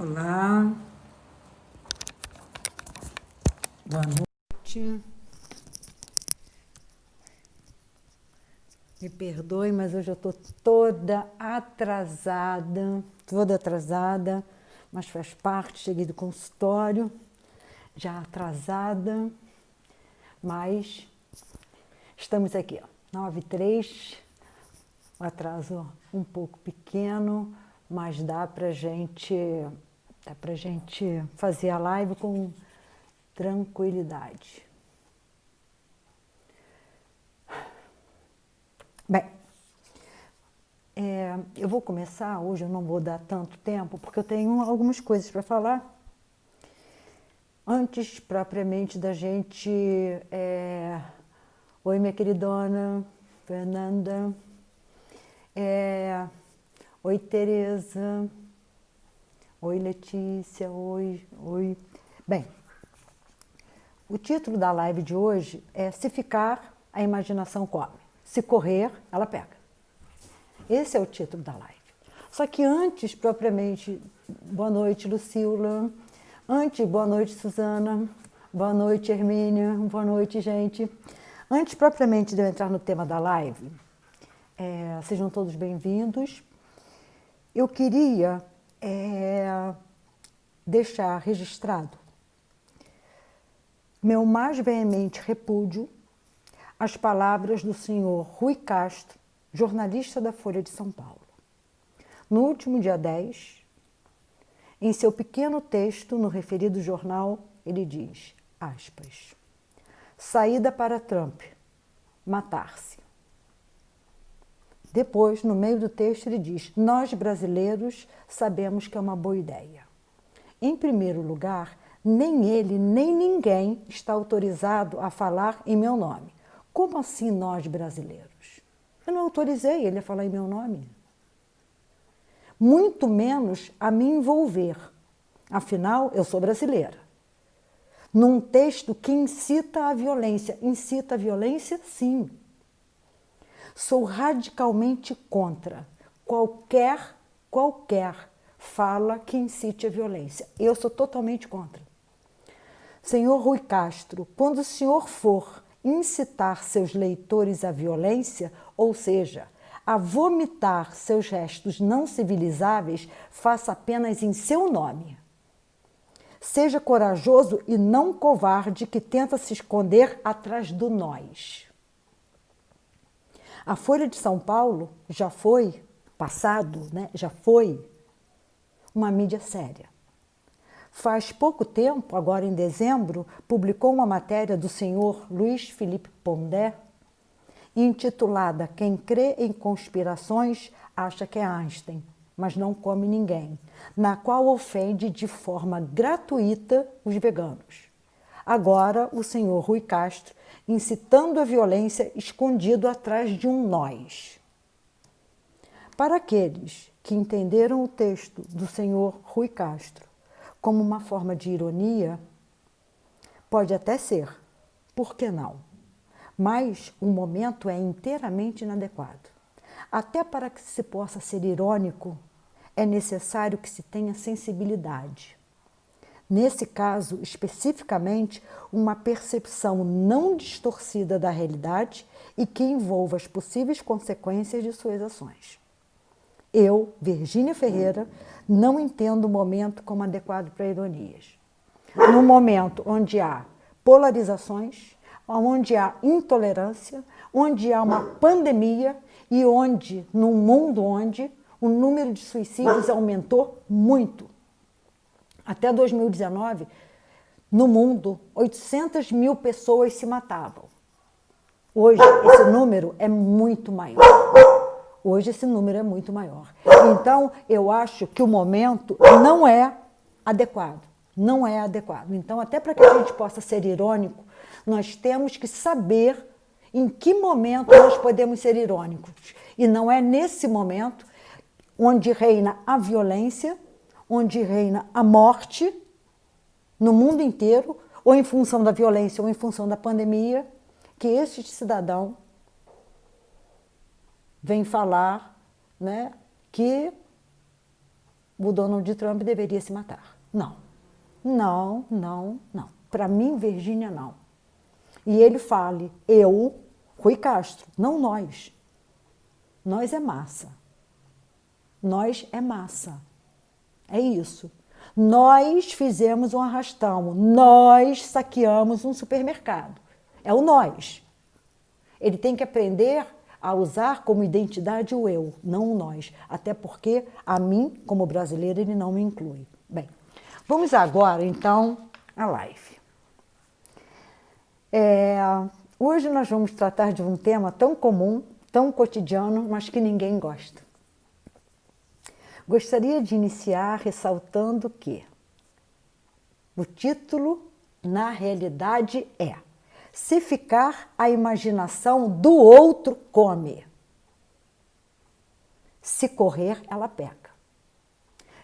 Olá, boa noite. Me perdoe, mas hoje eu estou toda atrasada, mas faz parte. Cheguei do consultório, já atrasada, mas estamos aqui, ó, 9h03, o atraso um pouco pequeno, mas dá pra gente fazer a live com tranquilidade. Bem, eu vou começar, hoje eu não vou dar tanto tempo, porque eu tenho algumas coisas para falar. Antes, propriamente, da gente... Oi, minha queridona Fernanda. Oi, Tereza. Oi, Letícia. Oi. Bem, o título da live de hoje é Se Ficar, a Imaginação Come. Se correr, ela pega. Esse é o título da live. Só que antes, propriamente, boa noite, Lucila. Antes, boa noite, Suzana. Boa noite, Hermínia. Boa noite, gente. Antes, propriamente, de eu entrar no tema da live, sejam todos bem-vindos. Eu queria deixar registrado meu mais veemente repúdio às palavras do senhor Rui Castro, jornalista da Folha de São Paulo. No último dia 10, em seu pequeno texto no referido jornal, ele diz, aspas, saída para Trump, matar-se. Depois, no meio do texto, ele diz, nós brasileiros sabemos que é uma boa ideia. Em primeiro lugar, nem ele, nem ninguém está autorizado a falar em meu nome. Como assim nós brasileiros? Eu não autorizei ele a falar em meu nome. Muito menos a me envolver. Afinal, eu sou brasileira. Num texto que incita a violência. Incita a violência? Sim. Sou radicalmente contra qualquer fala que incite a violência. Eu sou totalmente contra. Senhor Rui Castro, quando o senhor for incitar seus leitores à violência, ou seja, a vomitar seus restos não civilizáveis, faça apenas em seu nome. Seja corajoso e não covarde que tenta se esconder atrás do nós. A Folha de São Paulo já foi, já foi uma mídia séria. Faz pouco tempo, agora em dezembro, publicou uma matéria do senhor Luiz Felipe Pondé, intitulada Quem crê em conspirações acha que é Einstein, mas não come ninguém, na qual ofende de forma gratuita os veganos. Agora, o senhor Rui Castro, incitando a violência escondido atrás de um nós. Para aqueles que entenderam o texto do senhor Rui Castro como uma forma de ironia, pode até ser, por que não? Mas o momento é inteiramente inadequado. Até para que se possa ser irônico, é necessário que se tenha sensibilidade. Nesse caso, especificamente, uma percepção não distorcida da realidade e que envolva as possíveis consequências de suas ações. Eu, Virgínia Ferreira, não entendo o momento como adequado para ironias. No momento onde há polarizações, onde há intolerância, onde há uma pandemia e onde, num mundo onde o número de suicídios aumentou muito. Até 2019, no mundo, 800 mil pessoas se matavam. Hoje, esse número é muito maior. Então, eu acho que o momento não é adequado. Não é adequado. Então, até para que a gente possa ser irônico, nós temos que saber em que momento nós podemos ser irônicos. E não é nesse momento onde reina a violência, onde reina a morte no mundo inteiro, ou em função da violência, ou em função da pandemia, que este cidadão vem falar, né, que o Donald Trump deveria se matar. Não. Não, não, não. Para mim, Virgínia, não. E ele fale, eu, Rui Castro, não nós. Nós é massa. Nós é massa. É isso. Nós fizemos um arrastão, nós saqueamos um supermercado. É o nós. Ele tem que aprender a usar como identidade o eu, não o nós. Até porque a mim, como brasileira, ele não me inclui. Bem, vamos agora, então, à live. Hoje nós vamos tratar de um tema tão comum, tão cotidiano, mas que ninguém gosta. Gostaria de iniciar ressaltando que o título, na realidade, é Se ficar, a imaginação do outro come. Se correr, ela pega.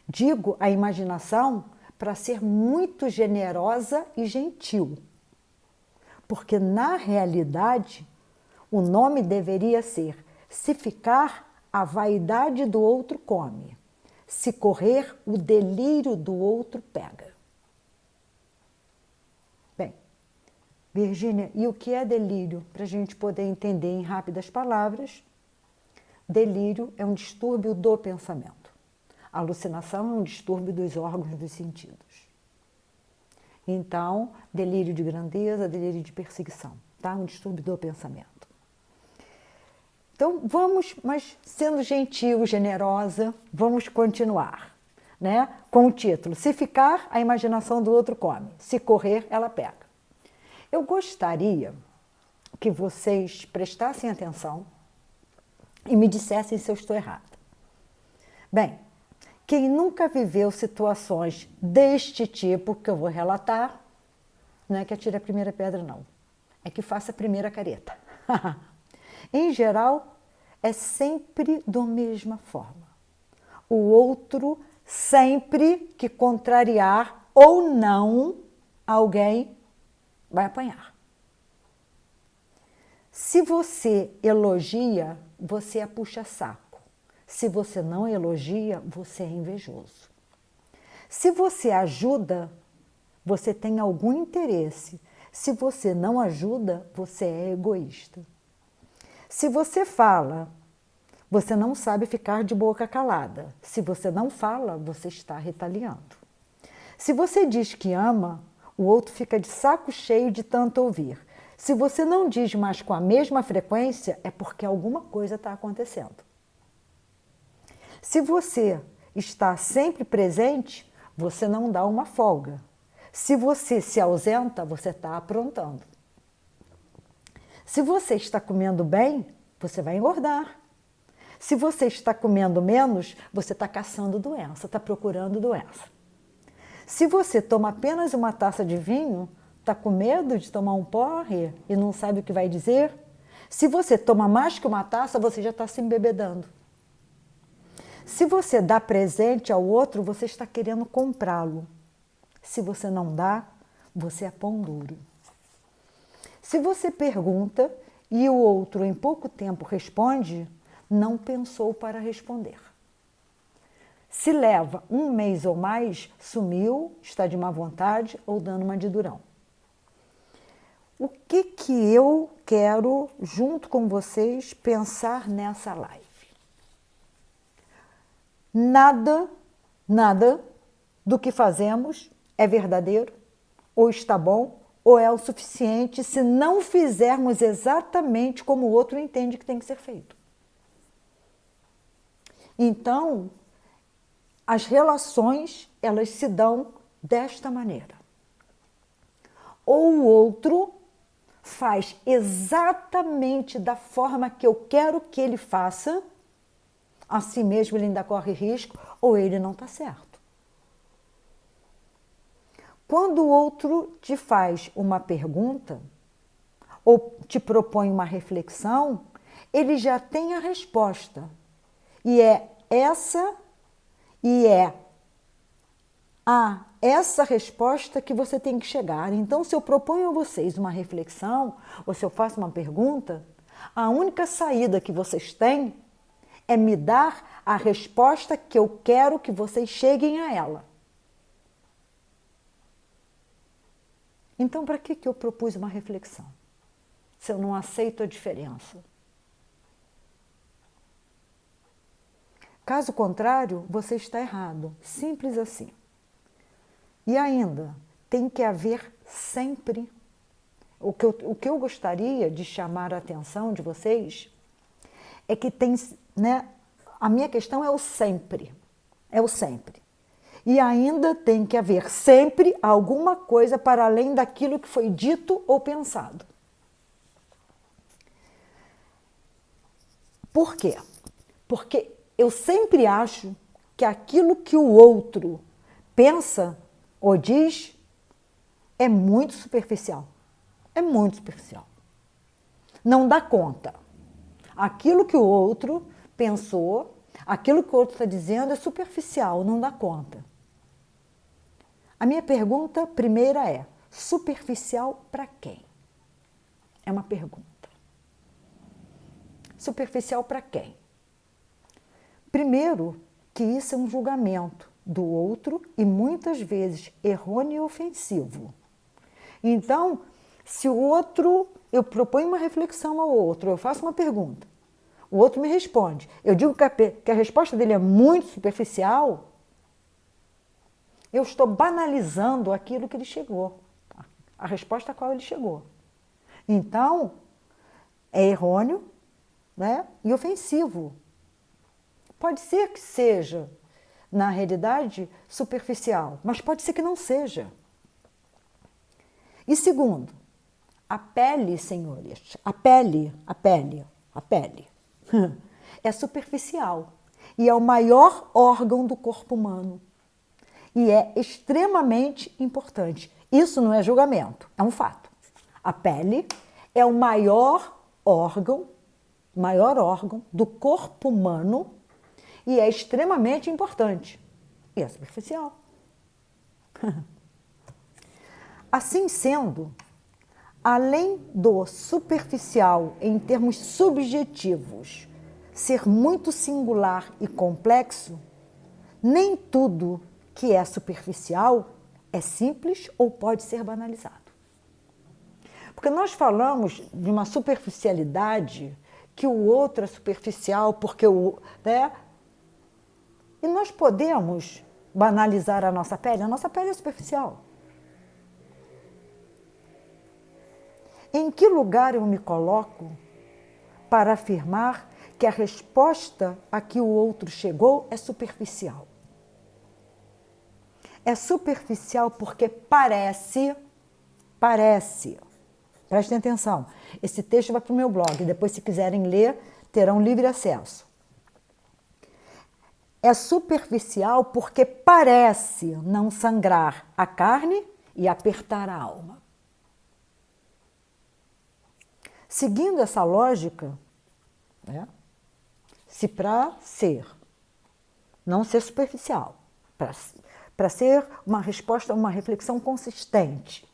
Digo a imaginação para ser muito generosa e gentil, porque, na realidade, o nome deveria ser Se ficar, a vaidade do outro come. Se correr, o delírio do outro pega. Bem, Virgínia, e o que é delírio? Para a gente poder entender em rápidas palavras, delírio é um distúrbio do pensamento. A alucinação é um distúrbio dos órgãos dos sentidos. Então, delírio de grandeza, delírio de perseguição, tá? Um distúrbio do pensamento. Então, vamos, mas sendo gentil, generosa, vamos continuar, né? Com o título, Se ficar, a imaginação do outro come. Se correr, ela pega. Eu gostaria que vocês prestassem atenção e me dissessem se eu estou errada. Bem, quem nunca viveu situações deste tipo que eu vou relatar, não é que atire a primeira pedra, não. É que faça a primeira careta. Em geral, é sempre da mesma forma. O outro, sempre que contrariar ou não alguém, vai apanhar. Se você elogia, você é puxa-saco. Se você não elogia, você é invejoso. Se você ajuda, você tem algum interesse. Se você não ajuda, você é egoísta. Se você fala, você não sabe ficar de boca calada. Se você não fala, você está retaliando. Se você diz que ama, o outro fica de saco cheio de tanto ouvir. Se você não diz mais com a mesma frequência, é porque alguma coisa está acontecendo. Se você está sempre presente, você não dá uma folga. Se você se ausenta, você está aprontando. Se você está comendo bem, você vai engordar. Se você está comendo menos, você está caçando doença, está procurando doença. Se você toma apenas uma taça de vinho, está com medo de tomar um porre e não sabe o que vai dizer? Se você toma mais que uma taça, você já está se embebedando. Se você dá presente ao outro, você está querendo comprá-lo. Se você não dá, você é pão duro. Se você pergunta e o outro em pouco tempo responde, não pensou para responder. Se leva um mês ou mais, sumiu, está de má vontade ou dando uma de durão. O que eu quero, junto com vocês, pensar nessa live? Nada do que fazemos é verdadeiro, ou está bom, ou é o suficiente se não fizermos exatamente como o outro entende que tem que ser feito. Então, as relações, elas se dão desta maneira. Ou o outro faz exatamente da forma que eu quero que ele faça, assim mesmo ele ainda corre risco, ou ele não está certo. Quando o outro te faz uma pergunta, ou te propõe uma reflexão, ele já tem a resposta. E é essa resposta que você tem que chegar. Então, se eu proponho a vocês uma reflexão, ou se eu faço uma pergunta, a única saída que vocês têm é me dar a resposta que eu quero que vocês cheguem a ela. Então, para que eu propus uma reflexão? Se eu não aceito a diferença. Caso contrário, você está errado. Simples assim. E ainda, tem que haver sempre... O que eu gostaria de chamar a atenção de vocês é que tem, né, a minha questão é o sempre. É o sempre. E ainda tem que haver sempre alguma coisa para além daquilo que foi dito ou pensado. Por quê? Porque eu sempre acho que aquilo que o outro pensa ou diz é muito superficial. É muito superficial. Não dá conta. Aquilo que o outro pensou, aquilo que o outro está dizendo é superficial, não dá conta. A minha pergunta primeira é: superficial para quem? É uma pergunta. Superficial para quem? Primeiro, que isso é um julgamento do outro e muitas vezes errôneo e ofensivo. Então, se o outro, eu proponho uma reflexão ao outro, eu faço uma pergunta, o outro me responde, eu digo que a resposta dele é muito superficial, eu estou banalizando aquilo que ele chegou, a resposta a qual ele chegou. Então, é errôneo, né, e ofensivo. Pode ser que seja, na realidade, superficial, mas pode ser que não seja. E segundo, a pele, senhores, a pele é superficial e é o maior órgão do corpo humano e é extremamente importante. Isso não é julgamento, é um fato. A pele é o maior órgão do corpo humano e é extremamente importante e é superficial. Assim sendo, além do superficial em termos subjetivos ser muito singular e complexo, nem tudo que é superficial é simples ou pode ser banalizado. Porque nós falamos de uma superficialidade, que o outro é superficial porque o... né? E nós podemos banalizar a nossa pele? A nossa pele é superficial. Em que lugar eu me coloco para afirmar que a resposta a que o outro chegou é superficial? É superficial porque parece, prestem atenção, esse texto vai para o meu blog, depois se quiserem ler, terão livre acesso. É superficial porque parece não sangrar a carne e apertar a alma. Seguindo essa lógica, né, se para ser, não ser superficial, para ser uma resposta, uma reflexão consistente,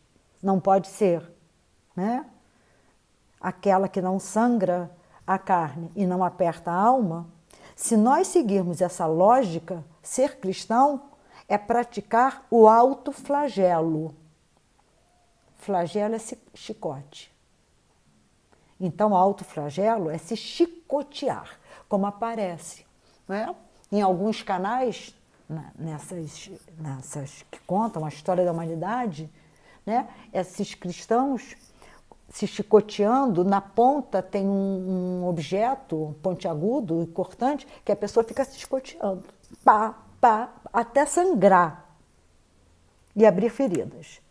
não pode ser, né, aquela que não sangra a carne e não aperta a alma, se nós seguirmos essa lógica, ser cristão é praticar o autoflagelo. Flagelo é chicote. Então, o autoflagelo é se chicotear, como aparece, né? Em alguns canais, nessas que contam a história da humanidade, né? Esses cristãos se chicoteando, na ponta tem um objeto pontiagudo e cortante, que a pessoa fica se chicoteando, pá, pá, até sangrar e abrir feridas.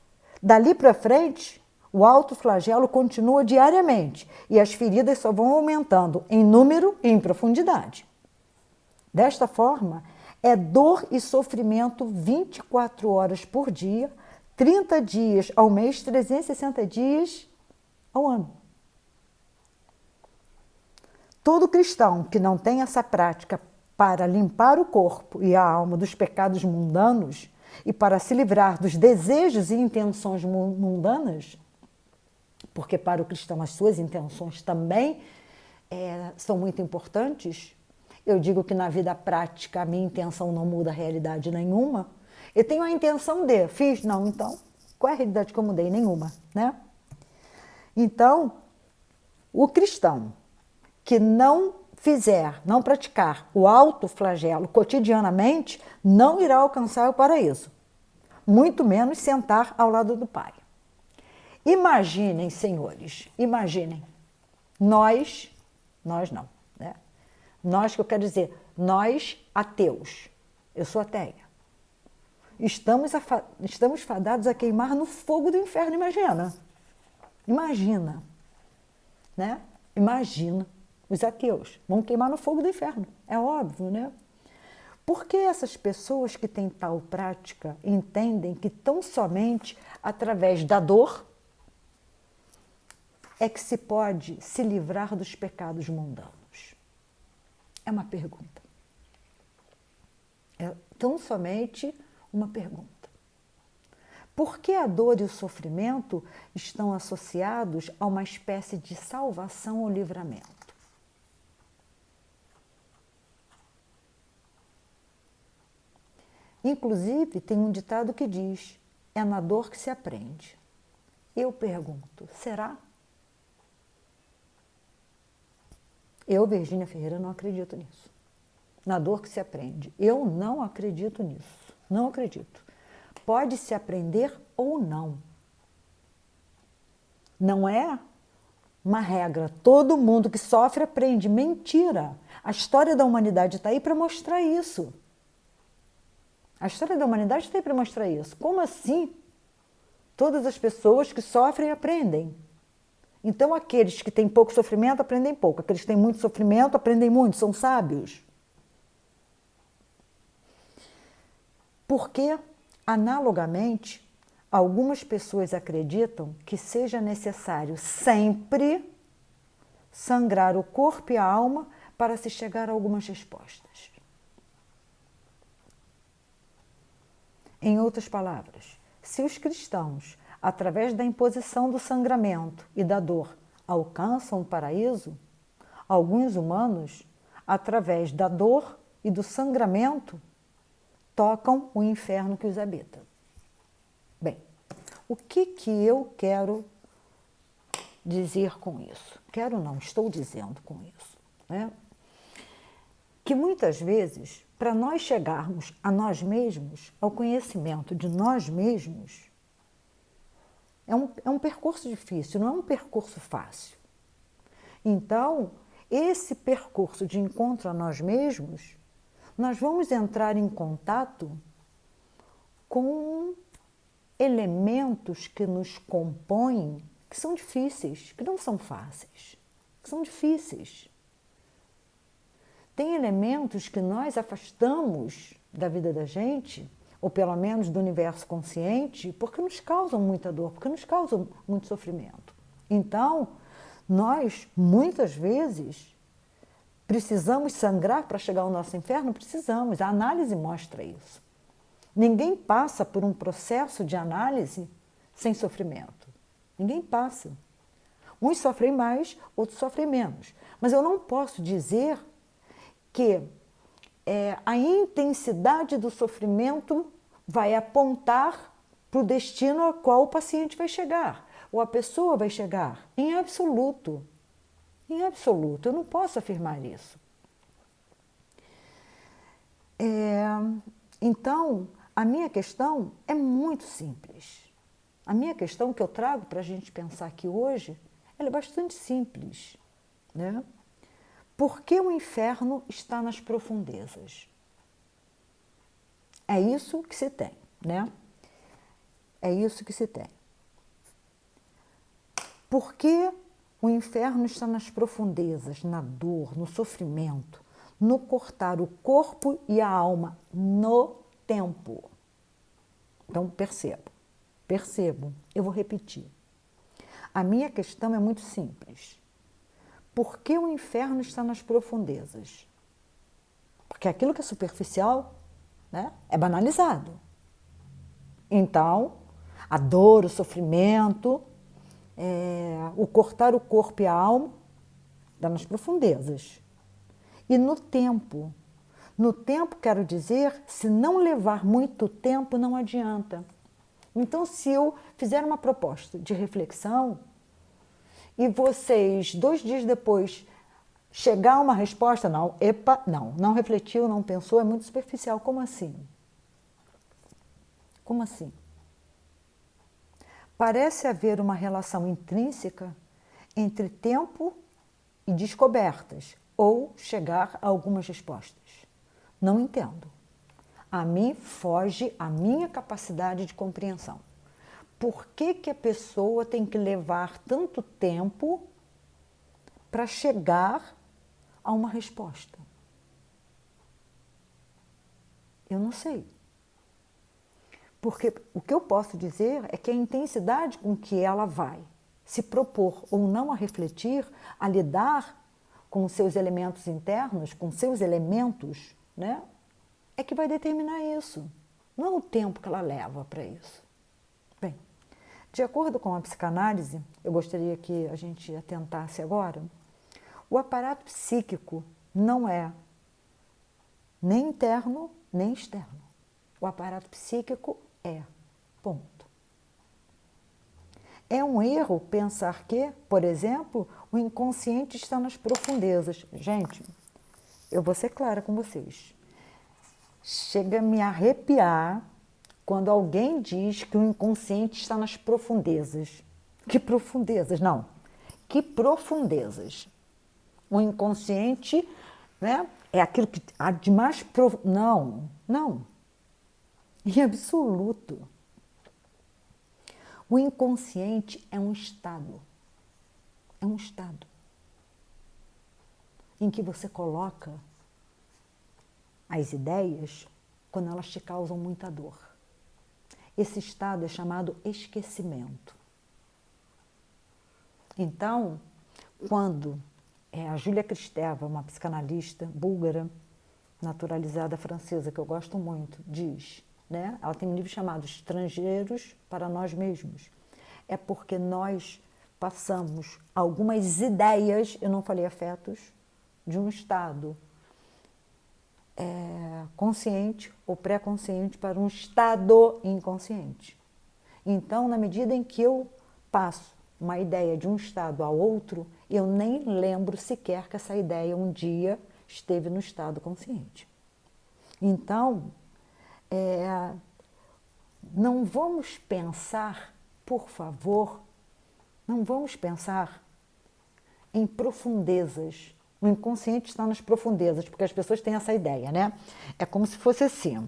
Dali para frente, o autoflagelo continua diariamente e as feridas só vão aumentando em número e em profundidade. Desta forma, é dor e sofrimento 24 horas por dia, 30 dias ao mês, 360 dias ao ano. Todo cristão que não tem essa prática para limpar o corpo e a alma dos pecados mundanos e para se livrar dos desejos e intenções mundanas, porque para o cristão as suas intenções também são muito importantes, Eu digo que na vida prática a minha intenção não muda a realidade nenhuma. Eu tenho a intenção de, fiz? Não, então, qual é a realidade que eu mudei? Nenhuma, né? Então, o cristão que não fizer, não praticar o autoflagelo cotidianamente, não irá alcançar o paraíso, muito menos sentar ao lado do Pai. Imaginem, senhores, imaginem, nós não, né? Nós, que eu quero dizer, nós ateus, eu sou ateia, estamos fadados a queimar no fogo do inferno, imagina, né? Imagina, os ateus vão queimar no fogo do inferno, é óbvio, né? Porque essas pessoas que têm tal prática entendem que tão somente através da dor é que se pode se livrar dos pecados mundanos? É uma pergunta. É tão somente uma pergunta. Por que a dor e o sofrimento estão associados a uma espécie de salvação ou livramento? Inclusive, tem um ditado que diz: é na dor que se aprende. Eu pergunto, será? Eu, Virgínia Ferreira, não acredito nisso. Na dor que se aprende. Eu não acredito nisso. Não acredito. Pode-se aprender ou não. Não é uma regra. Todo mundo que sofre aprende. Mentira! A história da humanidade está aí para mostrar isso. A história da humanidade está aí para mostrar isso. Como assim? Todas as pessoas que sofrem aprendem. Então, aqueles que têm pouco sofrimento aprendem pouco. Aqueles que têm muito sofrimento aprendem muito, são sábios. Porque, analogamente, algumas pessoas acreditam que seja necessário sempre sangrar o corpo e a alma para se chegar a algumas respostas. Em outras palavras, se os cristãos, através da imposição do sangramento e da dor, alcançam o paraíso, alguns humanos, através da dor e do sangramento, tocam o inferno que os habita. Bem, o que eu quero dizer com isso? Quero não, estou dizendo com isso, né? Que muitas vezes, para nós chegarmos a nós mesmos, ao conhecimento de nós mesmos, é um percurso difícil, não é um percurso fácil. Então, esse percurso de encontro a nós mesmos, nós vamos entrar em contato com elementos que nos compõem, que são difíceis, que não são fáceis, que são difíceis. Tem elementos que nós afastamos da vida da gente, ou pelo menos do universo consciente, porque nos causam muita dor, porque nos causam muito sofrimento. Então, nós, muitas vezes, precisamos sangrar para chegar ao nosso inferno? Precisamos, a análise mostra isso. Ninguém passa por um processo de análise sem sofrimento. Ninguém passa. Uns sofrem mais, outros sofrem menos. Mas eu não posso dizer que a intensidade do sofrimento vai apontar para o destino ao qual o paciente vai chegar, ou a pessoa vai chegar, em absoluto. Em absoluto, eu não posso afirmar isso. Então, a minha questão é muito simples. A minha questão que eu trago para a gente pensar aqui hoje, ela é bastante simples, né? Por que o inferno está nas profundezas? É isso que se tem, né? É isso que se tem. Por que o inferno está nas profundezas, na dor, no sofrimento, no cortar o corpo e a alma no tempo? Então, percebo, eu vou repetir. A minha questão é muito simples. Por que o inferno está nas profundezas? Porque aquilo que é superficial, né, é banalizado. Então, a dor, o sofrimento, o cortar o corpo e a alma, está nas profundezas. e no tempo. No tempo, quero dizer, se não levar muito tempo, não adianta. Então, se eu fizer uma proposta de reflexão e vocês, 2 dias depois, chegar a uma resposta, não, epa, não refletiu, não pensou, é muito superficial. Como assim? Como assim? Parece haver uma relação intrínseca entre tempo e descobertas, ou chegar a algumas respostas. Não entendo. A mim foge a minha capacidade de compreensão. Por que que a pessoa tem que levar tanto tempo para chegar a uma resposta? Eu não sei. Porque o que eu posso dizer é que a intensidade com que ela vai se propor ou não a refletir, a lidar com os seus elementos internos, com seus elementos, né, é que vai determinar isso. Não é o tempo que ela leva para isso. Bem, de acordo com a psicanálise, eu gostaria que a gente atentasse agora, o aparato psíquico não é nem interno, nem externo. O aparato psíquico é. Ponto. É um erro pensar que, por exemplo, o inconsciente está nas profundezas. Gente, eu vou ser clara com vocês. Chega a me arrepiar quando alguém diz que o inconsciente está nas profundezas. Que profundezas? Não. Que profundezas? O inconsciente, né, é aquilo que há de mais profundo. Não. Em absoluto. O inconsciente é um estado. É um estado em que você coloca as ideias quando elas te causam muita dor. Esse estado é chamado esquecimento. Então, quando a Júlia Kristeva, uma psicanalista búlgara, naturalizada francesa, que eu gosto muito, diz, né? Ela tem um livro chamado Estrangeiros para Nós Mesmos. É porque nós passamos algumas ideias, eu não falei afetos, de um estado consciente ou pré-consciente para um estado inconsciente. Então, na medida em que eu passo uma ideia de um estado a outro, eu nem lembro sequer que essa ideia um dia esteve no estado consciente. Então, não vamos pensar, por favor, não vamos pensar em profundezas. O inconsciente está nas profundezas, porque as pessoas têm essa ideia, né? É como se fosse assim.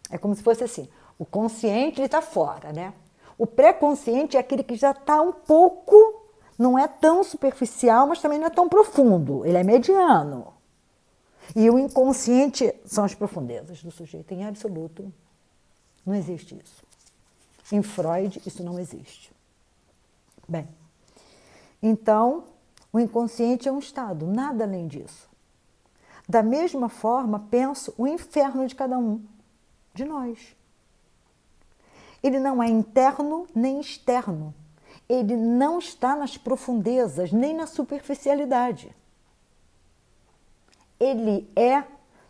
É como se fosse assim. O consciente está fora, né? O pré-consciente é aquele que já está um pouco, não é tão superficial, mas também não é tão profundo. Ele é mediano. E o inconsciente são as profundezas do sujeito. Em absoluto, não existe isso. Em Freud, isso não existe. Bem, então, o inconsciente é um estado, nada além disso. Da mesma forma, penso o inferno de cada um de nós. Ele não é interno nem externo. Ele não está nas profundezas, nem na superficialidade. Ele é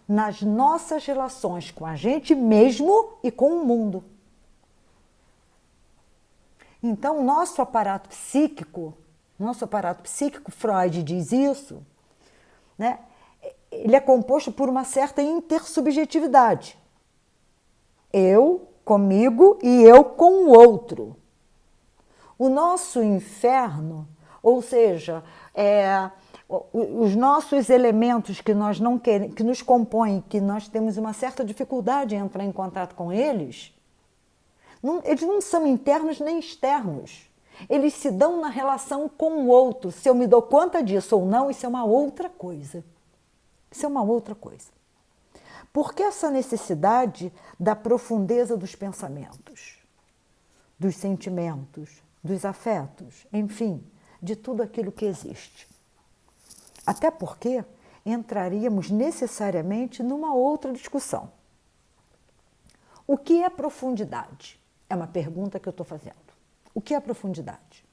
nas nossas relações com a gente mesmo e com o mundo. Então, nosso aparato psíquico, Freud diz isso, né? Ele é composto por uma certa intersubjetividade. Eu comigo e eu com o outro. O nosso inferno, ou seja, os nossos elementos que nós não queremos, que nos compõem, que nós temos uma certa dificuldade em entrar em contato com eles, eles não são internos nem externos. Eles se dão na relação com o outro. Se eu me dou conta disso ou não, isso é uma outra coisa. Isso é uma outra coisa. Por que essa necessidade da profundeza dos pensamentos, dos sentimentos, dos afetos, enfim, de tudo aquilo que existe? Até porque entraríamos necessariamente numa outra discussão. O que é profundidade? É uma pergunta que eu estou fazendo. O que é profundidade?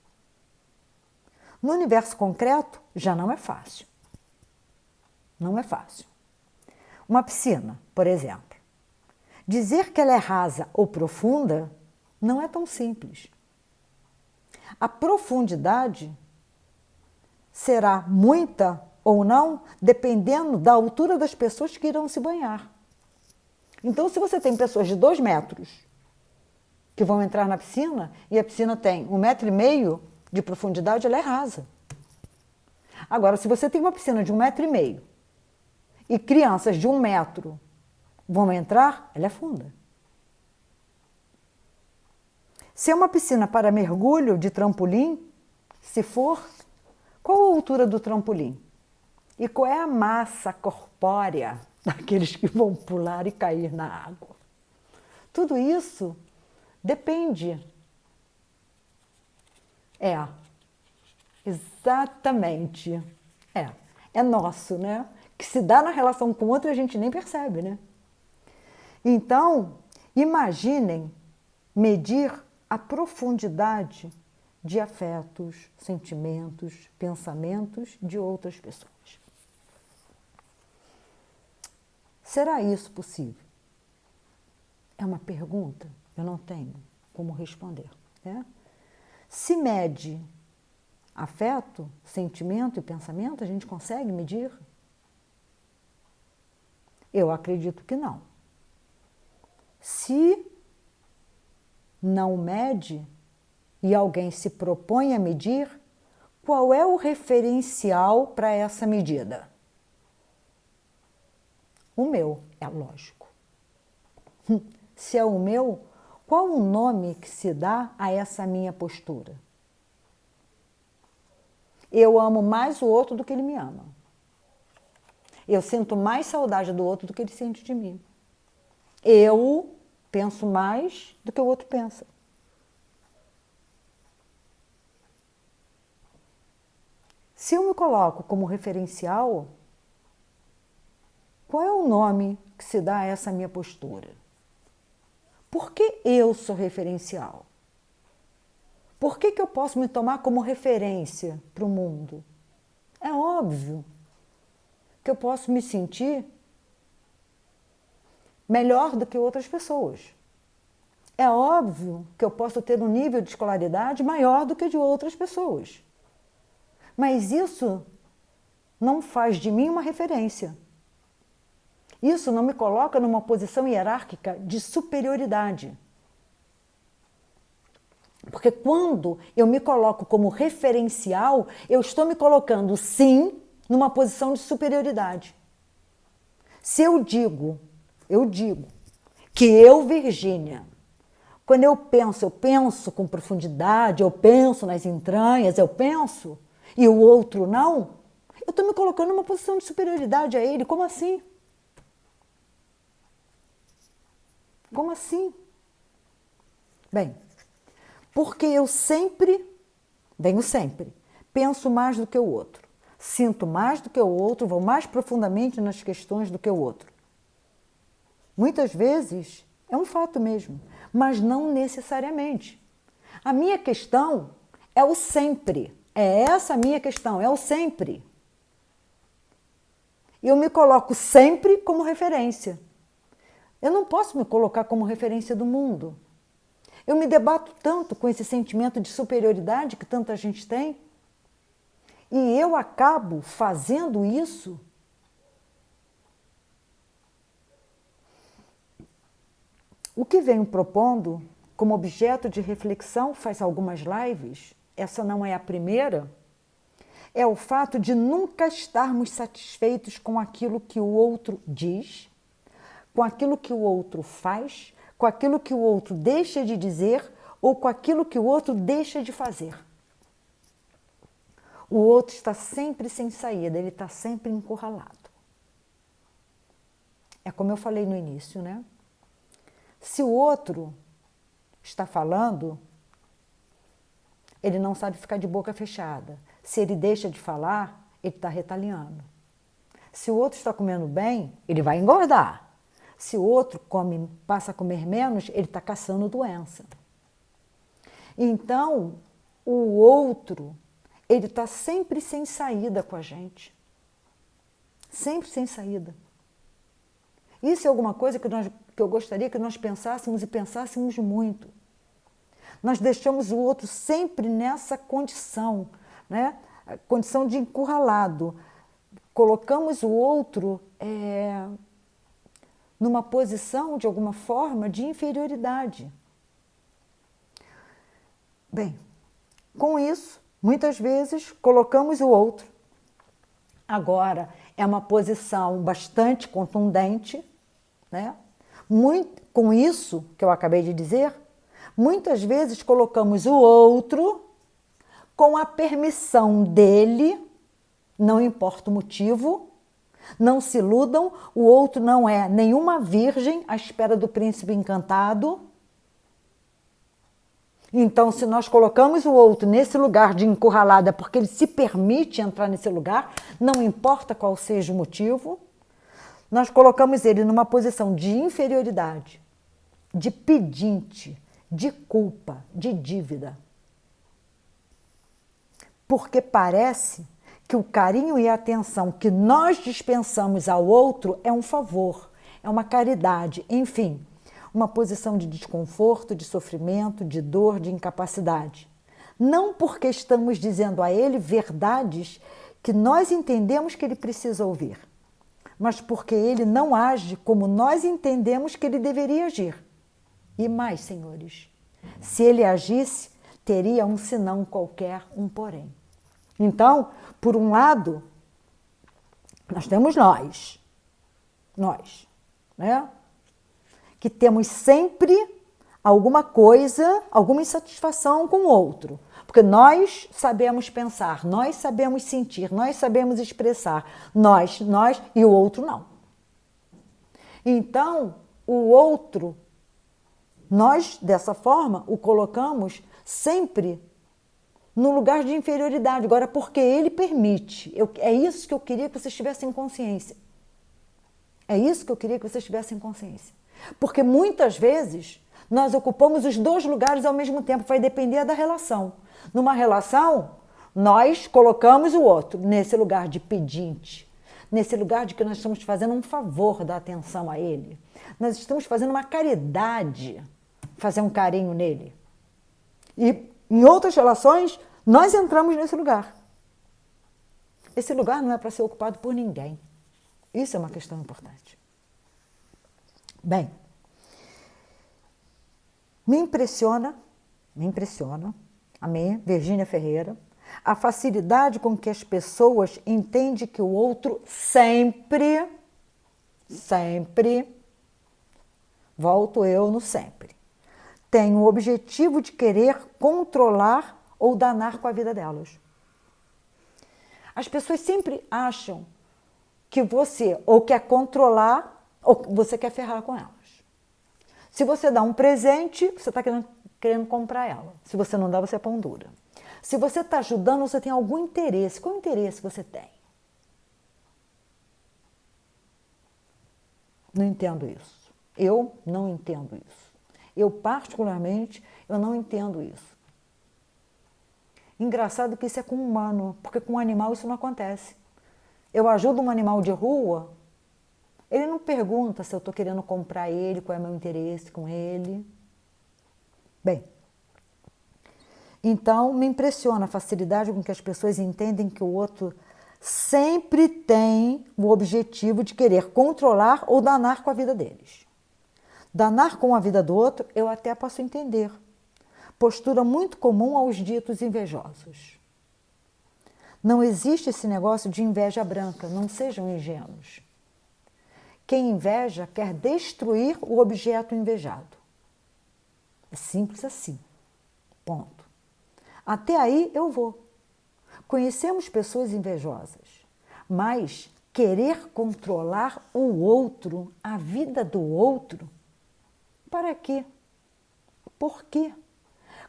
No universo concreto, já não é fácil. Não é fácil. Uma piscina, por exemplo. Dizer que ela é rasa ou profunda não é tão simples. A profundidade será muita ou não, dependendo da altura das pessoas que irão se banhar. Então, se você tem pessoas de 2 metros que vão entrar na piscina e a piscina tem 1,5 metro de profundidade, ela é rasa. Agora, se você tem uma piscina de 1,5 metro e crianças de 1 metro vão entrar, ela é funda. Se é uma piscina para mergulho de trampolim, se for, qual a altura do trampolim? E qual é a massa corpórea daqueles que vão pular e cair na água? Tudo isso depende. Exatamente. É nosso, né? Que se dá na relação com o outro e a gente nem percebe, né? Então, imaginem medir a profundidade de afetos, sentimentos, pensamentos de outras pessoas. Será isso possível? É uma pergunta, eu não tenho como responder, né? Se mede afeto, sentimento e pensamento, a gente consegue medir? Eu acredito que não. Se não mede e alguém se propõe a medir, qual é o referencial para essa medida? O meu, é lógico. Se é o meu, qual o nome que se dá a essa minha postura? Eu amo mais o outro do que ele me ama. Eu sinto mais saudade do outro do que ele sente de mim. Eu penso mais do que o outro pensa. Se eu me coloco como referencial, qual é o nome que se dá a essa minha postura? Por que eu sou referencial? Por que eu posso me tomar como referência para o mundo? É óbvio que eu posso me sentir melhor do que outras pessoas. É óbvio que eu posso ter um nível de escolaridade maior do que de outras pessoas. Mas isso não faz de mim uma referência. Isso não me coloca numa posição hierárquica de superioridade. Porque quando eu me coloco como referencial, eu estou me colocando, sim, numa posição de superioridade. Se eu digo que eu, Virgínia, quando eu penso com profundidade, eu penso nas entranhas, e o outro não, eu estou me colocando numa posição de superioridade a ele. Como assim? Como assim? Bem, porque eu sempre penso mais do que o outro, sinto mais do que o outro, vou mais profundamente nas questões do que o outro. Muitas vezes é um fato mesmo, mas não necessariamente. A minha questão é o sempre. É essa a minha questão, é o sempre. E eu me coloco sempre como referência. Eu não posso me colocar como referência do mundo. Eu me debato tanto com esse sentimento de superioridade que tanta gente tem. E eu acabo fazendo isso o que venho propondo como objeto de reflexão faz algumas lives, essa não é a primeira, é o fato de nunca estarmos satisfeitos com aquilo que o outro diz, com aquilo que o outro faz, com aquilo que o outro deixa de dizer ou com aquilo que o outro deixa de fazer. O outro está sempre sem saída, ele está sempre encurralado. É como eu falei no início, né? Se o outro está falando, ele não sabe ficar de boca fechada. Se ele deixa de falar, ele está retaliando. Se o outro está comendo bem, ele vai engordar. Se o outro passa a comer menos, ele está caçando doença. Então, o outro, ele está sempre sem saída com a gente. sempre sem saída. Isso é alguma coisa que eu gostaria que nós pensássemos e pensássemos muito. Nós deixamos o outro sempre nessa condição, né? A condição de encurralado. Colocamos o outro numa posição, de alguma forma, de inferioridade. Bem, com isso, muitas vezes, colocamos o outro. Agora, é uma posição bastante contundente, né? Com isso que eu acabei de dizer, muitas vezes colocamos o outro com a permissão dele, não importa o motivo, não se iludam, o outro não é nenhuma virgem à espera do príncipe encantado. Então, se nós colocamos o outro nesse lugar de encurralada porque ele se permite entrar nesse lugar, não importa qual seja o motivo, nós colocamos ele numa posição de inferioridade, de pedinte, de culpa, de dívida. Porque parece que o carinho e a atenção que nós dispensamos ao outro é um favor, é uma caridade, enfim, uma posição de desconforto, de sofrimento, de dor, de incapacidade. Não porque estamos dizendo a ele verdades que nós entendemos que ele precisa ouvir, mas porque ele não age como nós entendemos que ele deveria agir. E mais, senhores, se ele agisse, teria um senão qualquer, um porém. Então, por um lado, nós temos nós, né? Que temos sempre alguma coisa, alguma insatisfação com o outro. Porque nós sabemos pensar, nós sabemos sentir, nós sabemos expressar. Nós, e o outro não. Então, o outro, nós, dessa forma, o colocamos sempre no lugar de inferioridade. Agora, porque ele permite. É isso que eu queria que vocês tivessem consciência. É isso que eu queria que vocês tivessem consciência. Porque muitas vezes nós ocupamos os dois lugares ao mesmo tempo, vai depender da relação. Numa relação, nós colocamos o outro nesse lugar de pedinte, nesse lugar de que nós estamos fazendo um favor da atenção a ele. Nós estamos fazendo uma caridade, fazer um carinho nele. E em outras relações, nós entramos nesse lugar. Esse lugar não é para ser ocupado por ninguém. Isso é uma questão importante. Bem, me impressiona, a mim, Virgínia Ferreira, a facilidade com que as pessoas entendem que o outro sempre, volto eu no sempre, tem o objetivo de querer controlar ou danar com a vida delas. As pessoas sempre acham que você ou quer controlar ou você quer ferrar com elas. Se você dá um presente, você está querendo comprar ela. Se você não dá, você é pão dura. Se você está ajudando, você tem algum interesse. Qual interesse você tem? Não entendo isso. Eu não entendo isso. Eu, particularmente, eu não entendo isso. Engraçado que isso é com um humano, porque com um animal isso não acontece. Eu ajudo um animal de rua, ele não pergunta se eu estou querendo comprar ele, qual é o meu interesse com ele. Bem, então me impressiona a facilidade com que as pessoas entendem que o outro sempre tem o objetivo de querer controlar ou danar com a vida deles. Danar com a vida do outro, eu até posso entender. Postura muito comum aos ditos invejosos. Não existe esse negócio de inveja branca, não sejam ingênuos. Quem inveja quer destruir o objeto invejado. É simples assim. Ponto. Até aí eu vou. Conhecemos pessoas invejosas, mas querer controlar o outro, a vida do outro, para quê? Por quê?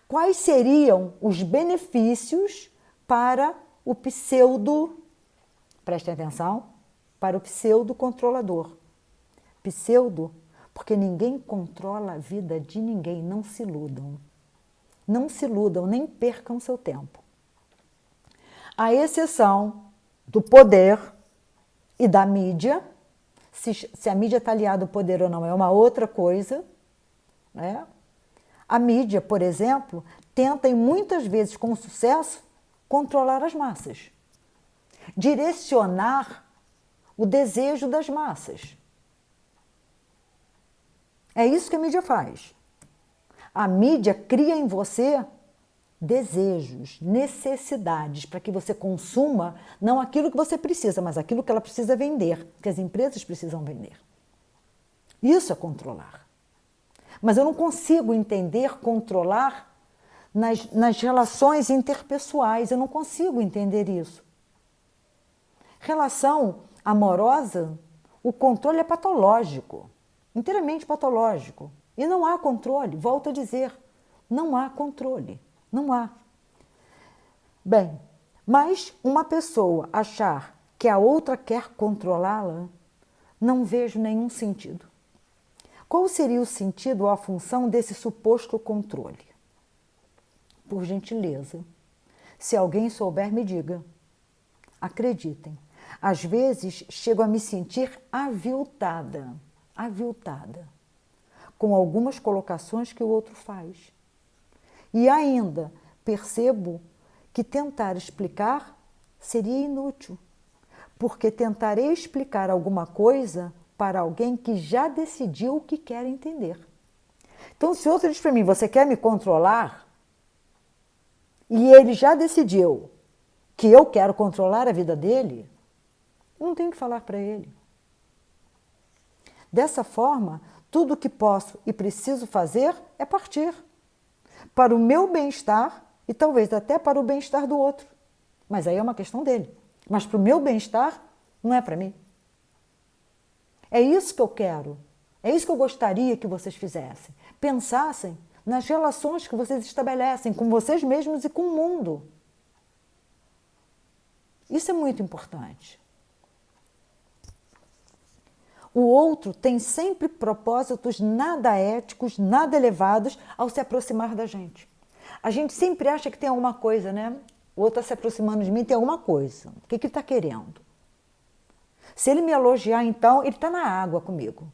Quais seriam os benefícios para o pseudo, prestem atenção, para o pseudo-controlador? Pseudo, porque ninguém controla a vida de ninguém, não se iludam. Não se iludam, nem percam seu tempo. À exceção do poder, e da mídia. Se a mídia está aliada ao poder ou não é uma outra coisa, né? A mídia, por exemplo, tenta, e muitas vezes com sucesso, controlar as massas, direcionar o desejo das massas. É isso que a mídia faz. A mídia cria em você desejos, necessidades, para que você consuma não aquilo que você precisa, mas aquilo que ela precisa vender, que as empresas precisam vender. Isso é controlar. Mas eu não consigo entender controlar nas relações interpessoais, eu não consigo entender isso. Relação amorosa, o controle é patológico, inteiramente patológico. E não há controle, volto a dizer, não há controle, não há. Bem, mas uma pessoa achar que a outra quer controlá-la, não vejo nenhum sentido. Qual seria o sentido ou a função desse suposto controle? Por gentileza, se alguém souber, me diga. Acreditem, às vezes chego a me sentir aviltada, com algumas colocações que o outro faz. E ainda percebo que tentar explicar seria inútil, porque tentarei explicar alguma coisa para alguém que já decidiu o que quer entender. Então, se outro diz para mim, você quer me controlar? E ele já decidiu que eu quero controlar a vida dele, não tenho que falar para ele. Dessa forma, tudo o que posso e preciso fazer é partir para o meu bem-estar e talvez até para o bem-estar do outro. Mas aí é uma questão dele. Mas para o meu bem-estar, não é para mim. É isso que eu quero. É isso que eu gostaria que vocês fizessem. Pensassem nas relações que vocês estabelecem com vocês mesmos e com o mundo. Isso é muito importante. O outro tem sempre propósitos nada éticos, nada elevados ao se aproximar da gente. A gente sempre acha que tem alguma coisa, né? O outro está se aproximando de mim, tem alguma coisa. O que ele está querendo? Se ele me elogiar, então, ele está na água comigo.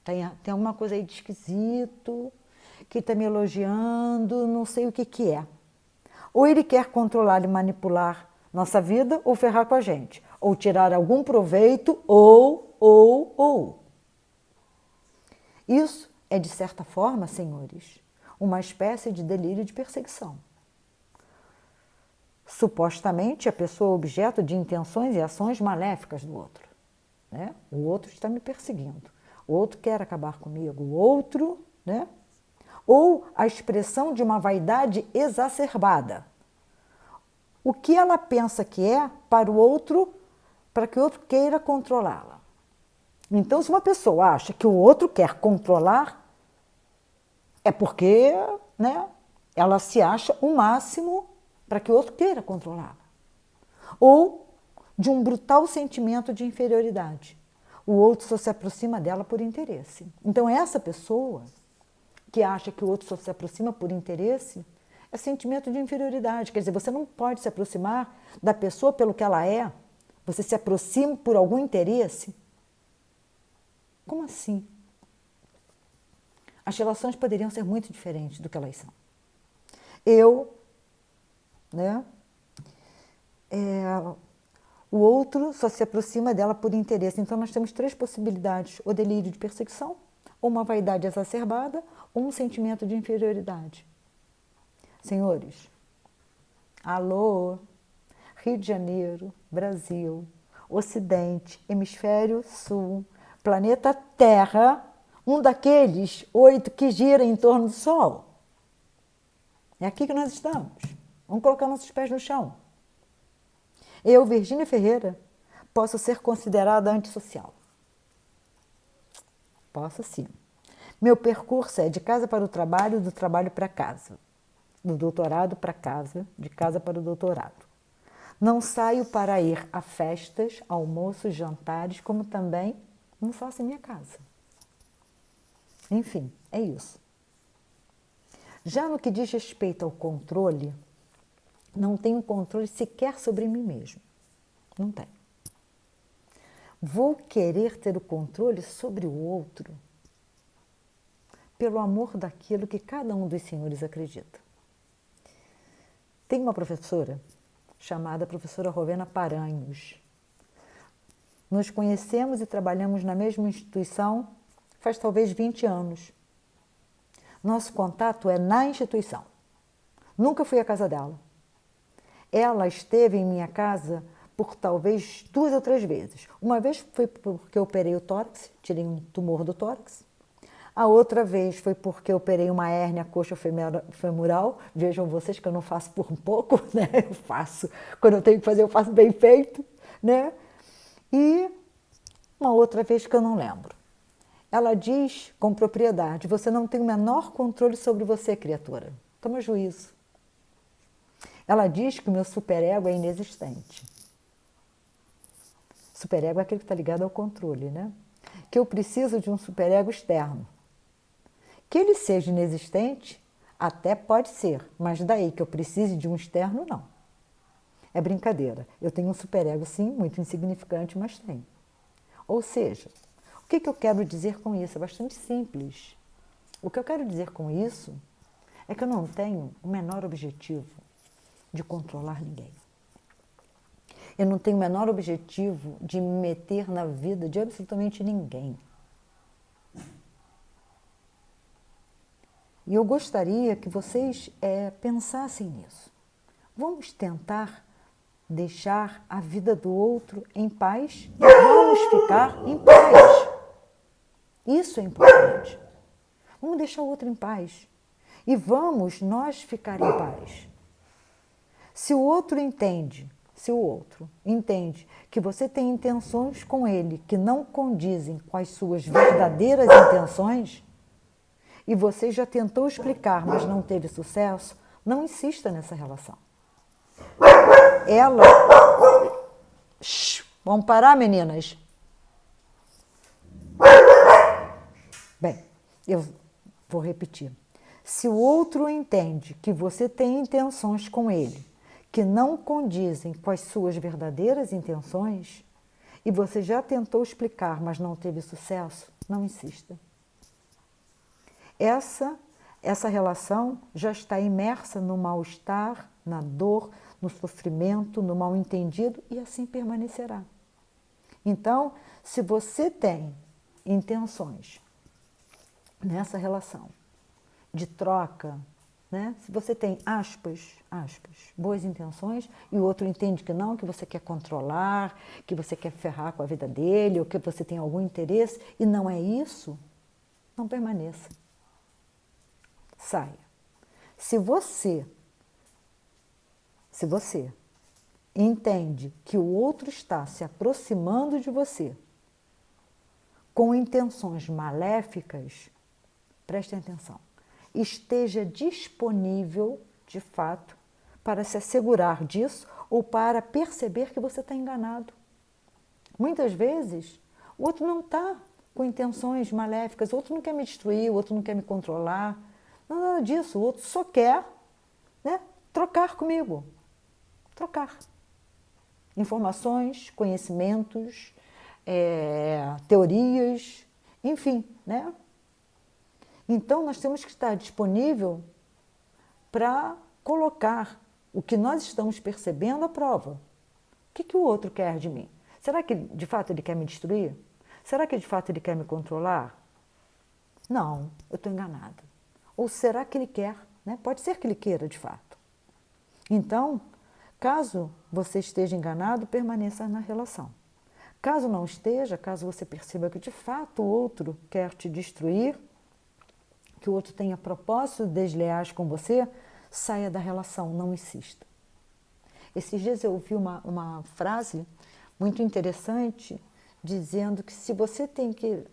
Tem alguma coisa aí de esquisito, que está me elogiando, não sei o que é. Ou ele quer controlar e manipular nossa vida, ou ferrar com a gente. Ou tirar algum proveito, ou. Isso é, de certa forma, senhores, uma espécie de delírio de perseguição. Supostamente, a pessoa é objeto de intenções e ações maléficas do outro. Né? O outro está me perseguindo. O outro quer acabar comigo. O outro, né? Ou a expressão de uma vaidade exacerbada. O que ela pensa que é para o outro, para que o outro queira controlá-la. Então, se uma pessoa acha que o outro quer controlar, é porque, né, ela se acha o máximo para que o outro queira controlá-la. Ou de um brutal sentimento de inferioridade. O outro só se aproxima dela por interesse. Então, essa pessoa que acha que o outro só se aproxima por interesse é sentimento de inferioridade. Quer dizer, você não pode se aproximar da pessoa pelo que ela é. Você se aproxima por algum interesse. Como assim? As relações poderiam ser muito diferentes do que elas são. O outro só se aproxima dela por interesse. Então, nós temos 3 possibilidades: o delírio de perseguição, ou uma vaidade exacerbada, ou um sentimento de inferioridade. Senhores, alô, Rio de Janeiro, Brasil, Ocidente, Hemisfério Sul, planeta Terra, um daqueles 8 que gira em torno do Sol. É aqui que nós estamos. Vamos colocar nossos pés no chão. Eu, Virgínia Ferreira, posso ser considerada antissocial. Posso sim. Meu percurso é de casa para o trabalho, do trabalho para casa. Do doutorado para casa, de casa para o doutorado. Não saio para ir a festas, almoços, jantares, como também não faço em minha casa. Enfim, é isso. Já no que diz respeito ao controle, não tenho controle sequer sobre mim mesmo. Não tenho. Vou querer ter o controle sobre o outro pelo amor daquilo que cada um dos senhores acredita. Tem uma professora chamada professora Rovena Paranhos. Nos conhecemos e trabalhamos na mesma instituição faz talvez 20 anos. Nosso contato é na instituição. Nunca fui à casa dela. Ela esteve em minha casa por talvez 2 ou 3 vezes. Uma vez foi porque eu operei o tórax, tirei um tumor do tórax. A outra vez foi porque eu operei uma hérnia coxa-femoral. Vejam vocês que eu não faço por um pouco, né? Eu faço. Quando eu tenho que fazer, eu faço bem feito, né? E uma outra vez que eu não lembro. Ela diz com propriedade: você não tem o menor controle sobre você, criatura. Toma juízo. Ela diz que o meu superego é inexistente. Superego é aquele que está ligado ao controle, né? Que eu preciso de um superego externo. Que ele seja inexistente, até pode ser, mas daí que eu precise de um externo, não. É brincadeira. Eu tenho um superego, sim, muito insignificante, mas tenho. Ou seja, o que eu quero dizer com isso? É bastante simples. O que eu quero dizer com isso é que eu não tenho o menor objetivo de controlar ninguém. Eu não tenho o menor objetivo de me meter na vida de absolutamente ninguém. E eu gostaria que vocês pensassem nisso. Vamos tentar deixar a vida do outro em paz e vamos ficar em paz. Isso é importante. Vamos deixar o outro em paz e vamos nós ficar em paz. Se o outro entende que você tem intenções com ele que não condizem com as suas verdadeiras intenções, e você já tentou explicar, mas não teve sucesso, não insista nessa relação. Ela... Vamos parar, meninas? Bem, eu vou repetir. Se o outro entende que você tem intenções com ele que não condizem com as suas verdadeiras intenções, e você já tentou explicar, mas não teve sucesso, não insista. Essa relação já está imersa no mal-estar, na dor, no sofrimento, no mal-entendido, e assim permanecerá. Então, se você tem intenções nessa relação de troca, né? Se você tem boas intenções e o outro entende que não, que você quer controlar, que você quer ferrar com a vida dele, ou que você tem algum interesse, e não é isso, não permaneça. Saia. Se você entende que o outro está se aproximando de você com intenções maléficas, preste atenção. Esteja disponível, de fato, para se assegurar disso ou para perceber que você está enganado. Muitas vezes, o outro não está com intenções maléficas, o outro não quer me destruir, o outro não quer me controlar. Nada disso, o outro só quer, né, trocar comigo. Trocar. Informações, conhecimentos, teorias, enfim, né? Então, nós temos que estar disponível para colocar o que nós estamos percebendo à prova. O que o outro quer de mim? Será que, de fato, ele quer me destruir? Será que, de fato, ele quer me controlar? Não, eu estou enganada. Ou será que ele quer? Né? Pode ser que ele queira, de fato. Então, caso você esteja enganado, permaneça na relação. Caso não esteja, caso você perceba que, de fato, o outro quer te destruir, que o outro tenha propósitos desleais com você, saia da relação, não insista. Esses dias eu ouvi uma frase muito interessante dizendo que se você tem que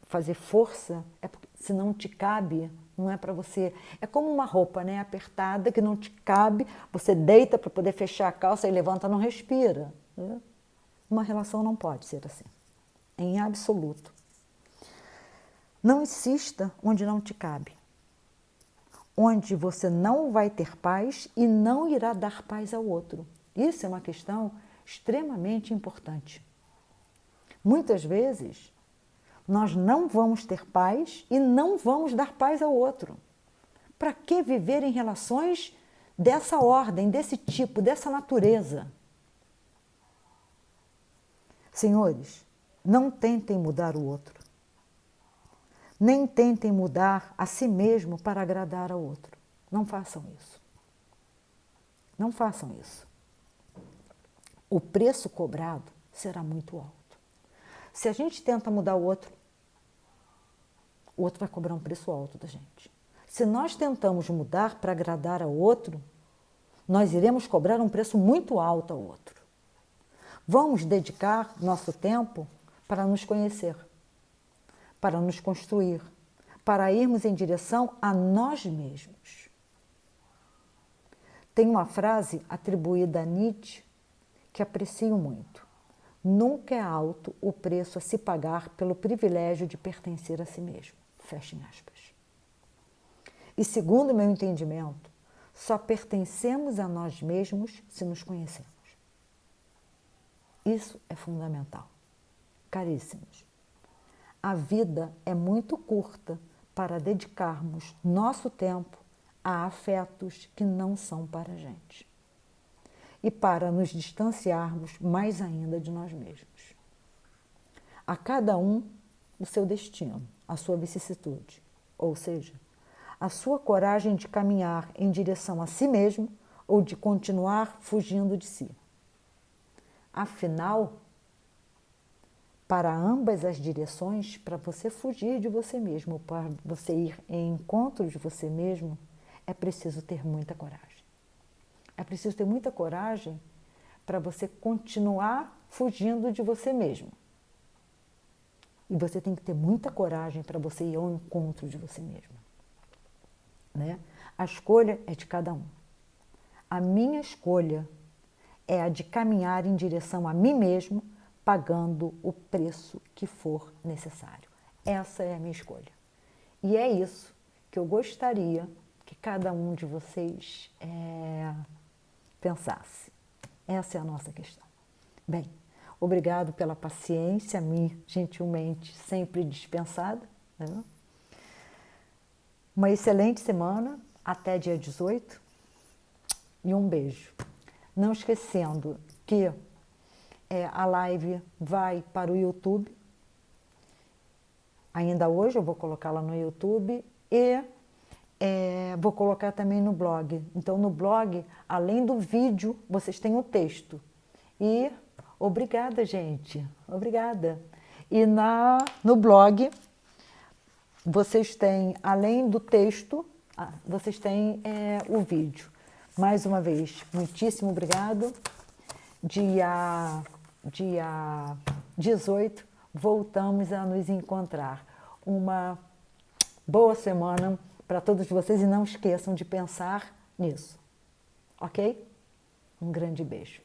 fazer força, é porque, se não te cabe, não é para você. É como uma roupa, né, apertada, que não te cabe, você deita para poder fechar a calça e levanta, não respira. Né? Uma relação não pode ser assim, em absoluto. Não insista onde não te cabe, onde você não vai ter paz e não irá dar paz ao outro. Isso é uma questão extremamente importante. Muitas vezes, nós não vamos ter paz e não vamos dar paz ao outro. Para que viver em relações dessa ordem, desse tipo, dessa natureza? Senhores, não tentem mudar o outro. Nem tentem mudar a si mesmo para agradar ao outro. Não façam isso. Não façam isso. O preço cobrado será muito alto. Se a gente tenta mudar o outro vai cobrar um preço alto da gente. Se nós tentamos mudar para agradar ao outro, nós iremos cobrar um preço muito alto ao outro. Vamos dedicar nosso tempo para nos conhecer, para nos construir, para irmos em direção a nós mesmos. Tem uma frase atribuída a Nietzsche que aprecio muito. Nunca é alto o preço a se pagar pelo privilégio de pertencer a si mesmo. Fechem aspas. E segundo o meu entendimento, só pertencemos a nós mesmos se nos conhecemos. Isso é fundamental. Caríssimos, a vida é muito curta para dedicarmos nosso tempo a afetos que não são para a gente e para nos distanciarmos mais ainda de nós mesmos. A cada um o seu destino, a sua vicissitude, ou seja, a sua coragem de caminhar em direção a si mesmo ou de continuar fugindo de si. Afinal, para ambas as direções, para você fugir de você mesmo, para você ir em encontro de você mesmo, é preciso ter muita coragem. É preciso ter muita coragem para você continuar fugindo de você mesmo. E você tem que ter muita coragem para você ir ao encontro de você mesmo. Né? A escolha é de cada um. A minha escolha é a de caminhar em direção a mim mesmo, pagando o preço que for necessário. Essa é a minha escolha. E é isso que eu gostaria que cada um de vocês pensasse. Essa é a nossa questão. Bem, obrigado pela paciência, me gentilmente sempre dispensada. Né? Uma excelente semana, até dia 18, e um beijo. Não esquecendo que a live vai para o YouTube. Ainda hoje eu vou colocá-la no YouTube e vou colocar também no blog. Então, no blog, além do vídeo, vocês têm o texto. E obrigada, gente. Obrigada. E no blog, vocês têm, além do texto, vocês têm o vídeo. Mais uma vez, muitíssimo obrigado. Dia 18, voltamos a nos encontrar. Uma boa semana para todos vocês e não esqueçam de pensar nisso. Ok? Um grande beijo.